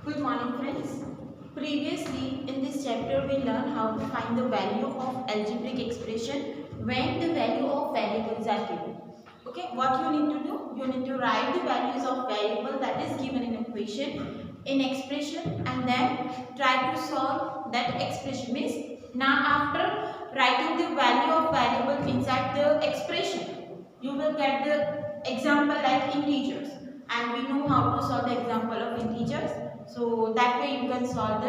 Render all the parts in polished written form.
Good morning friends. Previously in this chapter we learned how to find the value of algebraic expression when the value of variables are given. Okay, what you need to do? You need to write the values of variable that is given in equation in expression and then try to solve that expression. Means now after writing the value of variable inside the expression, you will get the example like integers, and we know how to solve the example of integers. So that way you can solve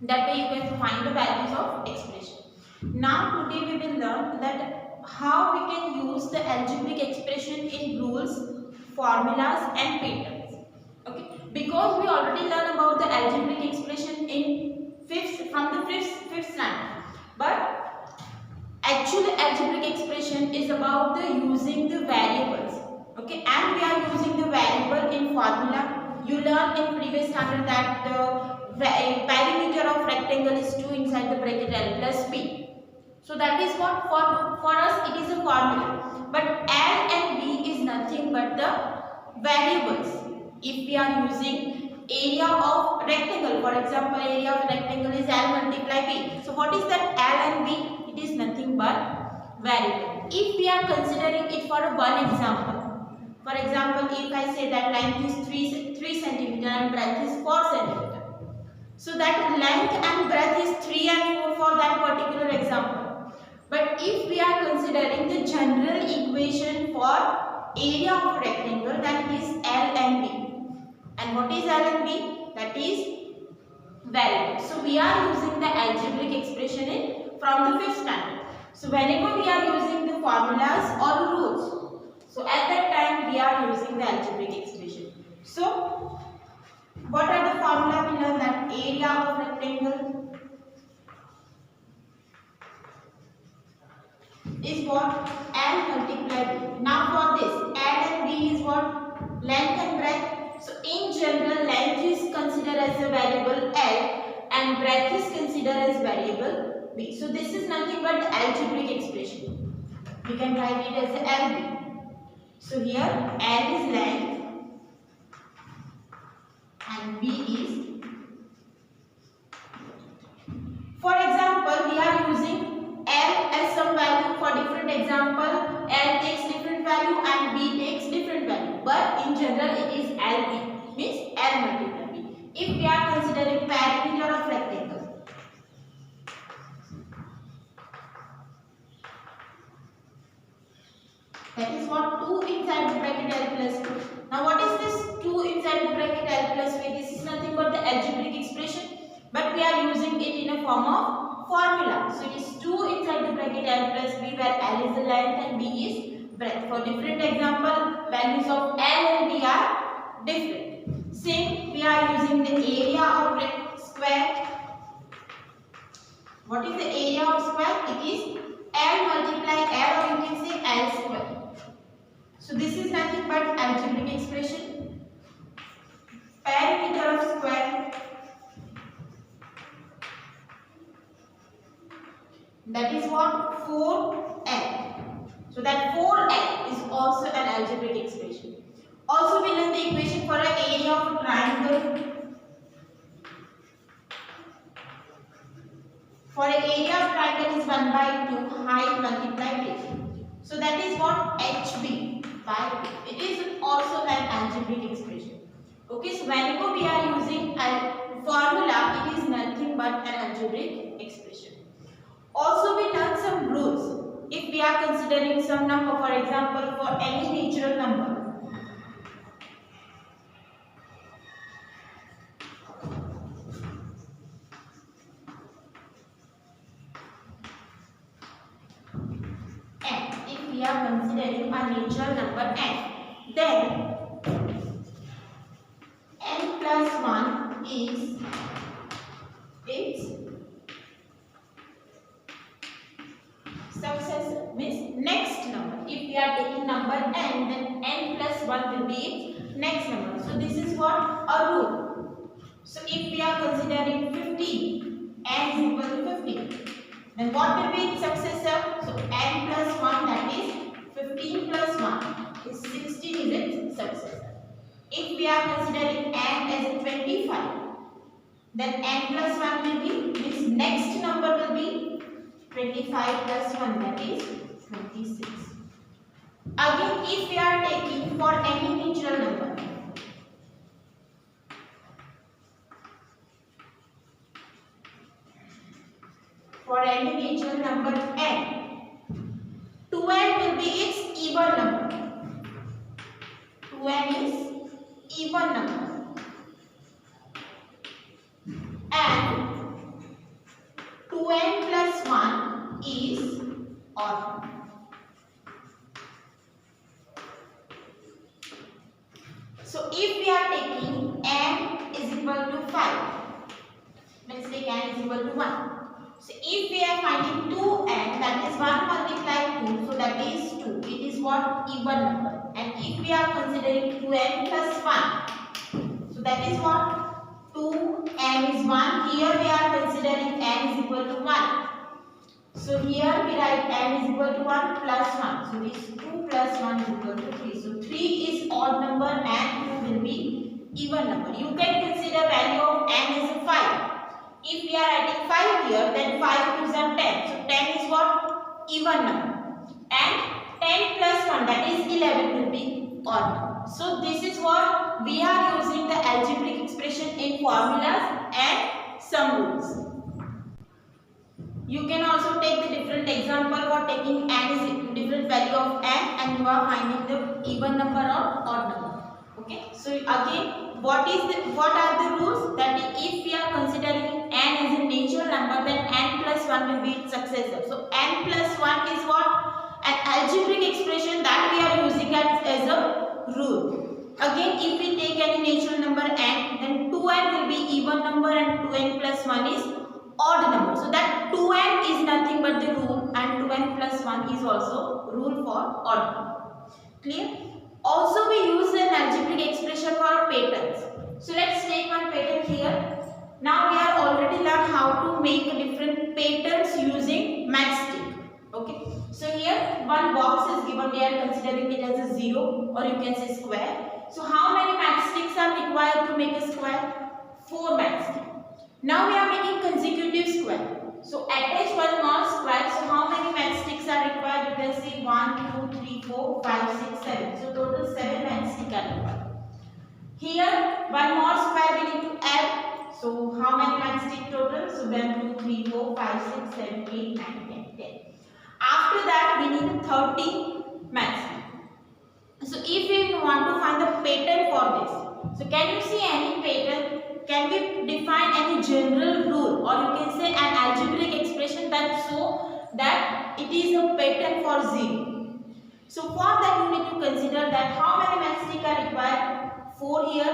that way you can find the values of expression. Now today we will learn that how we can use the algebraic expression in rules, formulas and patterns. Okay, because we already learned about the algebraic expression in fifth standard, but actually algebraic expression is about the using the variables. Okay, and we are using the variable in formula. You learned in previous standard that the perimeter of rectangle is 2 inside the bracket L plus B. So that is what for us it is a formula. But L and B is nothing but the variables. If we are using area of rectangle, for example, area of rectangle is L multiply B. So what is that L and B? It is nothing but variable. If we are considering it for a one example, for example, if I say that length is 3 centimeter and breadth is 4 centimeter. So that length and breadth is 3 and 4 for that particular example. But if we are considering the general equation for area of rectangle, then it is L and B. And what is L and B? That is variable. So we are using the algebraic expression from the 5th standard. So whenever we are using the formulas or rules, so at that time we are using the algebraic expression. So what are the formula we learn? That area of rectangle is what? L multiplied B. Now for this, L and B is what? Length and breadth. So in general, length is considered as a variable L and breadth is considered as variable B. So this is nothing but the algebraic expression. We can write it as a LB. So here L is length and B is, for example, we are using L as some value. For different example, L takes different value and B takes different value, but in general it is LB, means L multiplied B. If we are considering perimeter of rectangle, that is what? 2 inside the bracket L plus 2. Now what is this 2 inside the bracket L plus 2? This is nothing but the algebraic expression, but we are using it in a form of formula. So it is 2 inside the bracket L plus B, where L is the length and B is breadth. For different example, values of L and B are different. Same, we are using the area of square. What is the area of square? It is L multiply L, or you can say L square. So this is nothing but algebraic expression. Perimeter of square, that is what? 4L. So that 4L is also an algebraic expression. Also we learn the equation for an area of a triangle. For an area of triangle is 1 by 2 height multiplied width. So that is what? HB by 2. It is also an algebraic expression. Okay, so whenever we are using a formula, it is nothing but an algebraic expression. Also we learn some rules. If we are considering some number, for example, for any natural number, we are considering a natural number n, then n plus 1 is its successor, means next number. If we are taking number n, then n plus 1 will be its next number. So this is what? A rule. So if we are considering 15, n is equal to 15. Then what will be its successor? So n plus 1, that is 15 plus 1 is 16 is its successor. If we are considering n as a 25, then n plus 1 will be, this next number will be 25 plus 1, that is 26. Again, if we are taking for any natural number, for any natural number n, 2n will be its even number. 2n is even number, and 2n plus 1 is odd number. So if we are taking n is equal to 5, let's take n is equal to 1. So if we are finding 2n, that is 1 multiplied 2, so that is 2. It is what? Even number. And if we are considering 2n plus 1, so that is what? 2n is 1. Here we are considering n is equal to 1. So here we write n is equal to 1 plus 1. So this 2 plus 1 is equal to 3. So 3 is odd number and 2 will be even number. You can consider value of n as a 5. If we are writing 5 here, then 5 2s are 10. So 10 is what? Even number. And 10 plus 1, that is 11, will be odd number. So this is what we are using the algebraic expression in formulas and some rules. You can also take the different example for taking n is different value of n and you are finding the even number or odd number. Okay. So again, what are the rules? That if we are considering n as a natural number, then n plus 1 will be its successor. So n plus 1 is what? An algebraic expression that we are using as a rule. Again, if we take any natural number n, then 2n will be even number and 2n plus 1 is odd number. So that 2n is nothing but the rule and 2n plus 1 is also rule for odd number. Clear? Also we use an algebraic expression for patterns. So let's take one pattern here. Now we are already learned how to make different patterns using matchstick. Okay. So here one box is given. We are considering it as a 0 or you can say square. So how many matchsticks are required to make a square? 4 matchsticks. Now we are making consecutive square. So attach one more square. So how many matchsticks are required? You can see 1, 2, 3, 4, 5, 6, 7. So total 7 matchsticks are required. Here one more square we need to add. So how many matchsticks total? So 1, 2, 3, 4, 5, 6, 7, 8, 9, 10, 10. After that we need 30 matchsticks. So if we want to find the pattern for this, so can you see any pattern? Can we define any general rule or you can say an algebraic expression that show that it is a pattern for 0? So for that you need to consider that how many matchsticks are required? 4 here.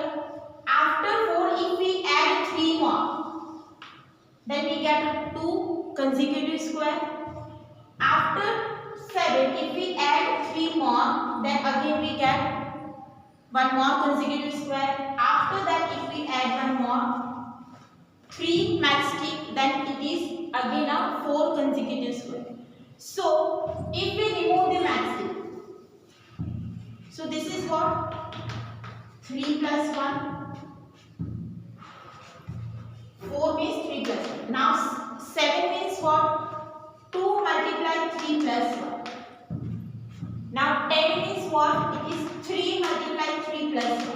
After 4 if we add 3 more, then we get 2 consecutive square. After 7 if we add 3 more, then again we get one more consecutive square. After that if we add one more 3 matchstick, then it is again a 4 consecutive square. So if we remove the matchstick, so this is what? 3 plus 1, 4 means 3 plus 1. Now 7 means what? 2 multiply 3 plus 1. Now 10 means what? It is 3 multiply 3 plus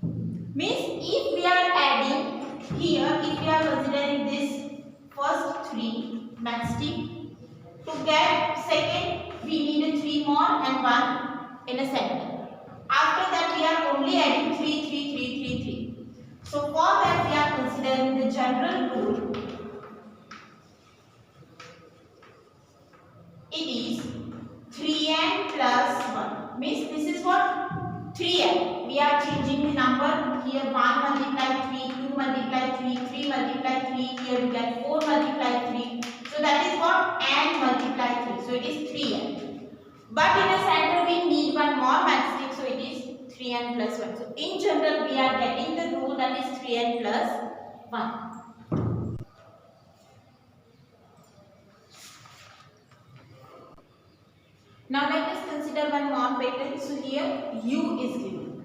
1. Means if we are adding here, if we are considering this first 3 matchstick, to get second we need 3 more and 1 in a center. After that we are only adding 3, 3, 3, 3, 3. So for that we are considering the general rule. It is 3n plus 1. Means this is what? 3n. We are changing the number. Here 1 multiply 3, 2 multiply 3, 3 multiply 3. Here we get 4 multiply 3. So that is what? N multiply 3. So it is 3n. But in a center we need one more matchstick. So it is 3n plus 1. So in general we are getting the rule that is 3n plus 1. Now let us consider one more pattern. So here u is given.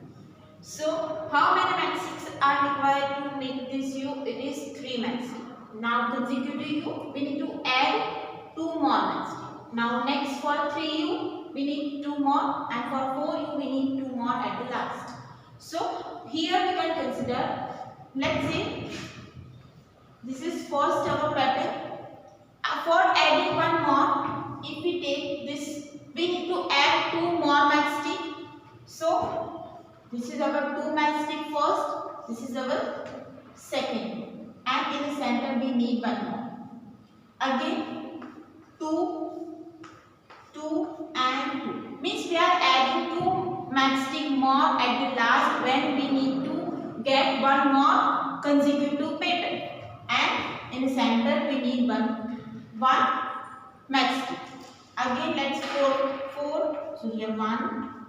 So how many matrices are required to make this U? It is 3 matrices. Now consecutive U, we need to add 2 more matrices. Now next for 3U, we need 2 more, and for 4U, we need 2 more at the last. So here we can consider, let's say this is first our pattern. For adding 1 more, if we take this, we need to add 2 more matchstick. So this is our 2 matchstick first, this is our second, and in the center we need 1 more. Again 2, 2 and 2. Means we are adding 2 matchstick more at the last when we need to get 1 more consecutive pattern, and in the center we need 1 matchstick. Again let's 4. So here 1,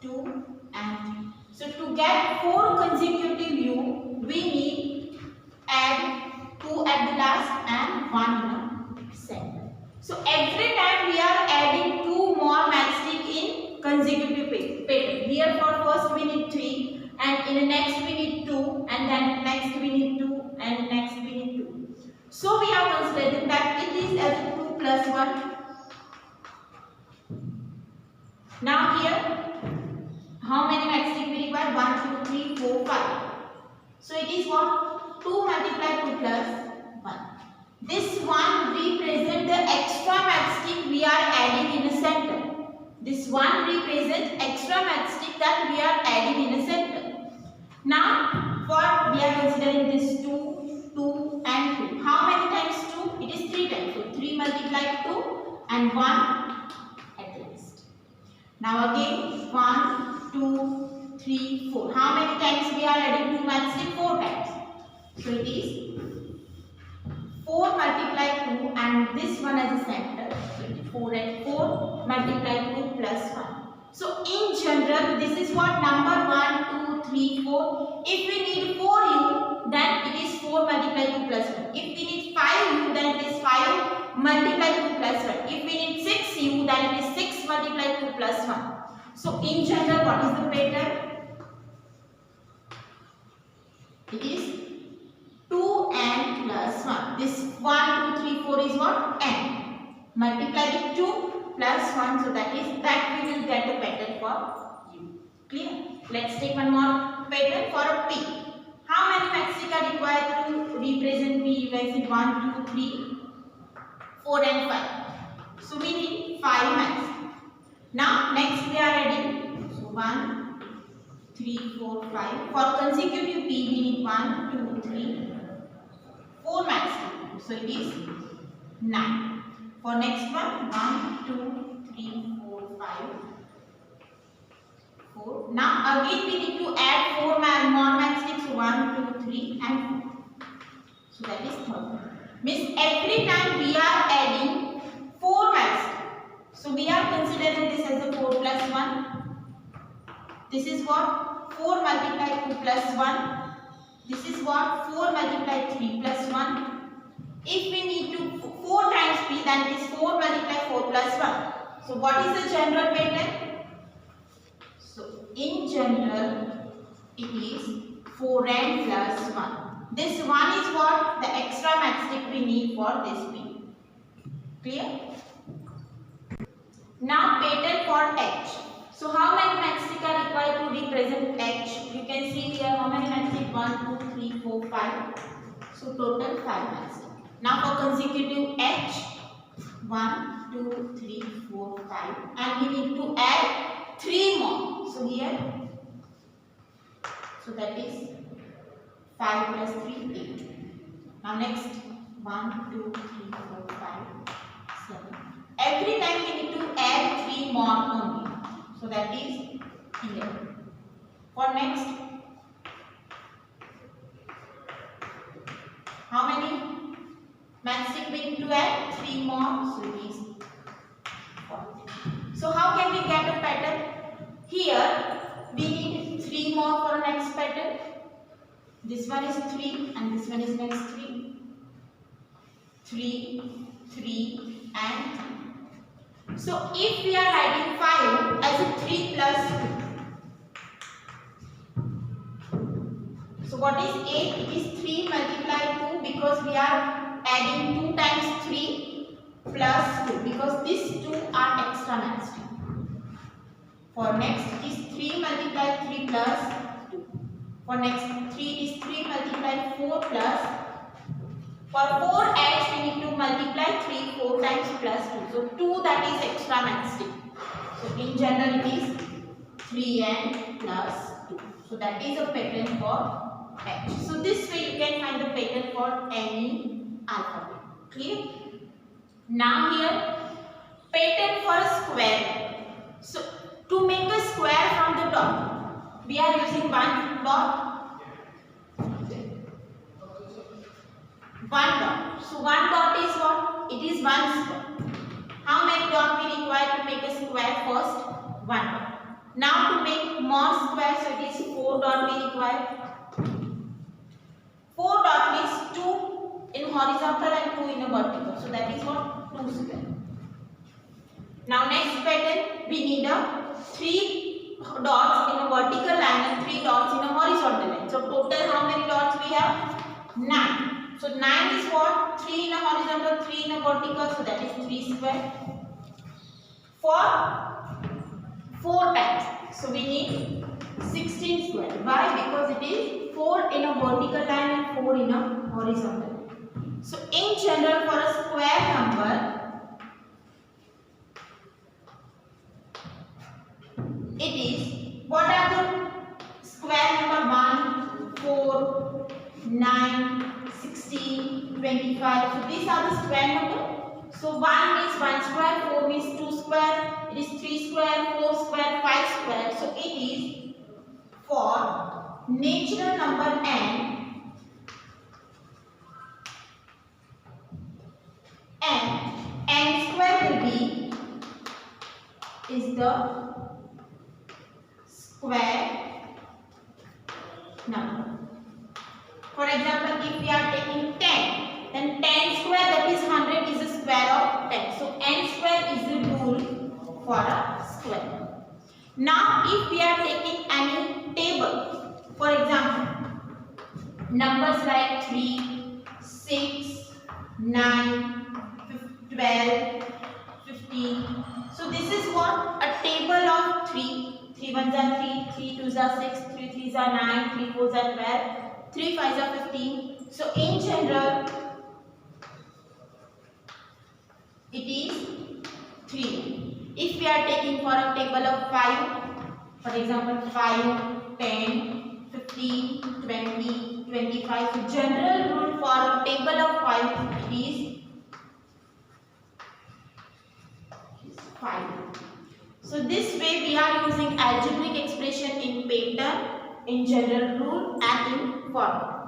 2 and 3. So to get 4 consecutive U, we need add 2 at the last and 1 in the center. So every time we are adding 2 more matchstick in consecutive pattern. Here for first we need 3, and in the next we need 2, and then next we need 2, and next we need 2. So we are considering that it is as 2 plus 1. Now here, how many matchstick we require? 1, 2, 3, 4, 5. So it is what? 2 multiplied 2 plus 1. This one represents the extra matchstick we are adding in the center. This one represents extra matchstick that we are adding in the center. Now, for we are considering this 2, 2 and 2. How many times 2? It is 3 times. So 3 multiplied 2 and 1 at least. Now again 1, 2, 3, 4. How many times we are adding 2 matchstick? 4 times. So it is 4 multiplied 2 and this one as a center. So it is 4 and 4 multiplied 2 plus 1. So in general, this is what number 1, 2, 3, 4. If we need 4U, then it is 4 multiplied 2 plus 1. If we need 5U, then it is 5 multiplied 2 plus 1. If we need 6U, then it is 6 multiplied 2 plus 1. So in general, what is the pattern? It is 2n plus 1. This 1, 2, 3, 4 is what? N. Multiply with 2 plus 1. So that is that we will get the pattern for U. Clear? Let's take one more pattern for a P. How many matchstick are required to represent P? You guys see 1, 2, 3, 4 and 5. So we need 5 matchstick. Now next we are adding. So 1, 3, 4, 5. For consecutive P we need 1, 2, 3, 4 matchstick. So it is 9. For next one 1, 2, 3, 4, 5, 4. Now again we need to add 4 more matchsticks. 1, 2, 3 and 4. So that is 3rd. Means every time we are adding 4 matchsticks. So we are considering this as a 4 plus 1. This is what? 4 multiplied 2 plus 1. This is what? 4 multiplied 3 plus 1. If we need to 4 times P, then it is 4 multiplied 4 plus 1. So what is the general pattern? So in general, it is 4n plus 1. This 1 is what? The extra matchstick we need for this P. Clear? Now pattern for H. So how many matchstick are required to represent H? You can see here how many matchstick? 1, 2, 3, 4, 5. So total 5 matchstick. Now for consecutive H, 1, 2, 3, 4, 5, and we need to add 3 more. So here, so that is 5 plus 3, 8. Now next, 1, 2, 3, 4, 5, 7. Every time we need to add 3 more only. So that is 11. For next, how many matchstick we need to add? 3 more. So it is 4. So how can we get a pattern? Here we need 3 more for next pattern. This one is 3 and this one is next 3. 3, 3 and 3. So if we are writing 5 as a 3 plus 2. So what is 8? It is 3 multiplied 2 because we are adding 2 times 3 plus 2 because these 2 are extra maximum. For next it is 3 multiplied 3 plus 2. For next 3 is 3 multiplied 4 plus. For 4h we need to multiply 3 4 times plus 2. So 2 that is extra maximum. So in general it is 3n plus 2. So that is a pattern for h. So this way you can find the pattern for any alphabet. Clear? Now here pattern for a square. So to make a square from the top, we are using one dot. One dot. So one dot is what? It is one square. How many dots we require to make a square first? One dot. Now to make more squares, so it is 4 dot we require. 4 dot means 2 in horizontal and 2 in a vertical. So that is what? 2 square. Now next pattern, we need a 3 dots in a vertical line and 3 dots in a horizontal line. So total how many dots we have? 9. So 9 is what? 3 in a horizontal, 3 in a vertical. So that is 3 square. For 4 times. So we need 16 square. Why? Because it is 4 in a vertical line and 4 in a horizontal line. So in general for a square number, it is, what are the square number? 1, 4, 9, 16, 25. So these are the square number. So 1 means 1 square, 4 means 2 square, it is 3 square, 4 square, 5 square. So it is for natural number n, and n square will be is the square number. For example, if we are taking 10, then 10 square, that is 100, is a square of 10. So n square is the rule for a square. Now if we are taking any table, for example, numbers like 3, 6, 9, 12, 15. So this is what? A table of 3. 3 ones are 3, 3 twos are 6, 3 threes are 9, 3 fours are 12, 3 fives are 15. So in general, it is 3. If we are taking for a table of 5, for example 5, 10, 15, 20, 25. So general rule for a table of 5 is 5. So this way we are using algebraic expression in pattern, in general rule and in formula.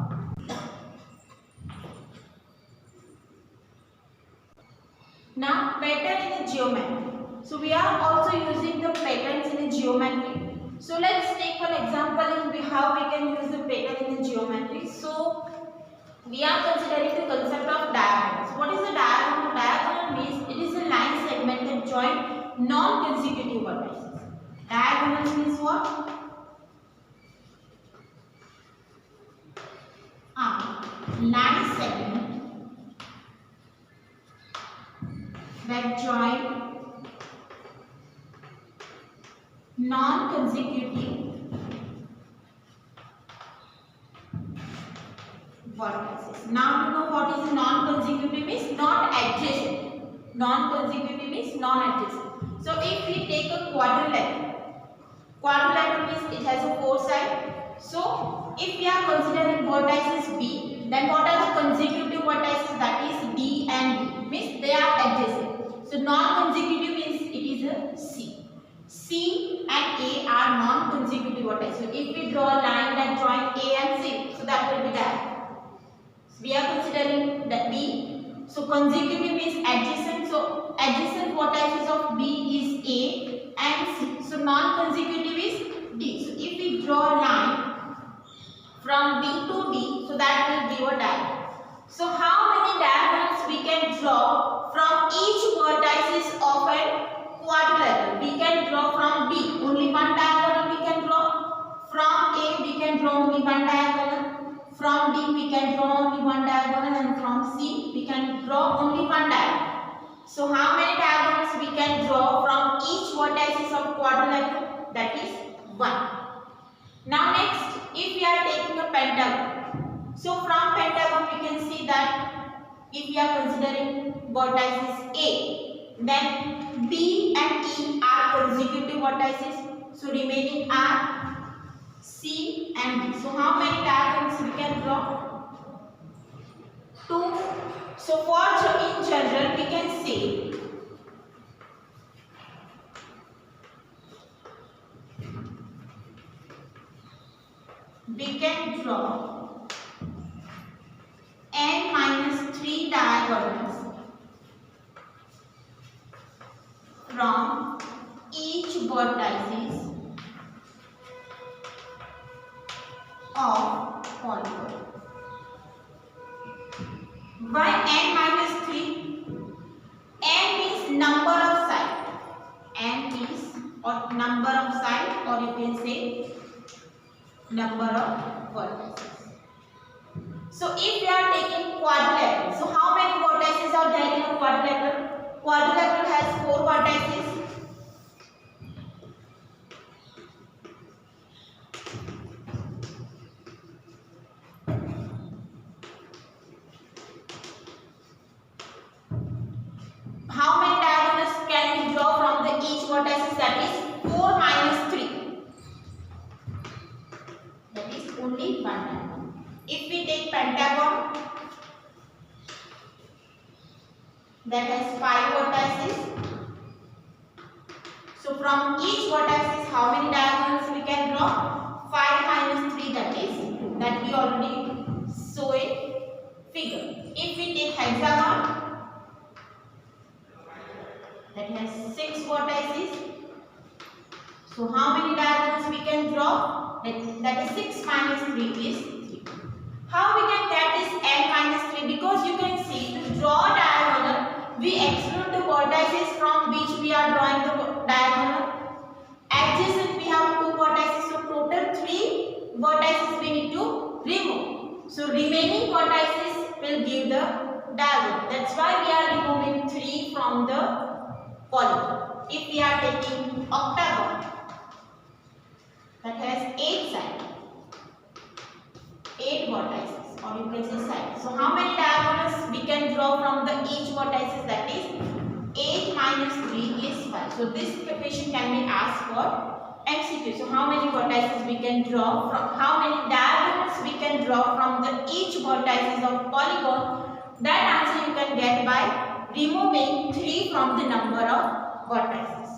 Now pattern in the geometry. So we are also using the patterns in the geometry. So let's take one example in how we can use the pattern in the geometry. So we are considering the concept of diagonal. So what is a diagonal? Diagonal means it is a line segment that join non-consecutive vertices. Diagonal means what? Line segment that join non-consecutive vertices. Now to know what is non-consecutive means not adjacent. Non-consecutive means non-adjacent. So if we take a quadrilateral, quadrilateral means it has a 4 sides. So if we are considering vertices B, then what are the consecutive vertices? That is D and B, means they are adjacent. So non-consecutive means it is a C. C and A are non-consecutive vertices. So if we draw a line that join A and C, so that will be diagonal. So we are considering that B. So consecutive means adjacent. So adjacent vertices of B is A and C. So non-consecutive is D. So if we draw a line from B to D, so that will give a diagonal. So how many diagonals we can draw from each vertices of a quadrilateral? We can draw from B only one diagonal we can draw. From A we can draw only one diagonal. From D we can draw only one diagonal, and from C we can draw only one diagonal. So how many diagonals we can draw from each vertices of quadrilateral? That is 1. Now next, if we are taking a pentagon, so from pentagon we can see that if we are considering vertices A, then B and E are consecutive vertices, so remaining are C and D. So how many diagonals we can draw? 2. So in general we can say we can draw n minus 3 diagonals from each vertices of polygon. Why n minus 3? N means number of sides. N is or number of sides, or you can say number of vertices. So if we are taking quadrilateral, so how many vertices are there in a quadrilateral? Quadrilateral has 4 vertices. How many diagonals can we draw from the each vertices? That is 4 minus 3. That is only one diagonal. If we take pentagon, that has 5 vertices. So from each vertices, how many diagonals we can draw? 5 minus 3, that is 2. That we already saw a figure. If we take hexagon, that has 6 vertices. So how many diagonals we can draw? That is 6 minus 3 is 3. How we can get this n minus 3? Because you can see, to draw diagonal, we exclude the vertices from which we are drawing the diagonal. Adjacent we have 2 vertices, so total 3 vertices we need to remove. So remaining vertices will give the diagonal. That's why we are removing 3 from the polygon. If we are taking octagon, that has 8 sides, 8 vertices, or you can say sides. So how many diagonals we can draw from the each vertices? That is 8 minus 3 is 5. So this question can be asked for MCQ. So how many vertices we can draw from, how many diagonals we can draw from the each vertices of polygon? That answer you can get by removing 3 from the number of vertices.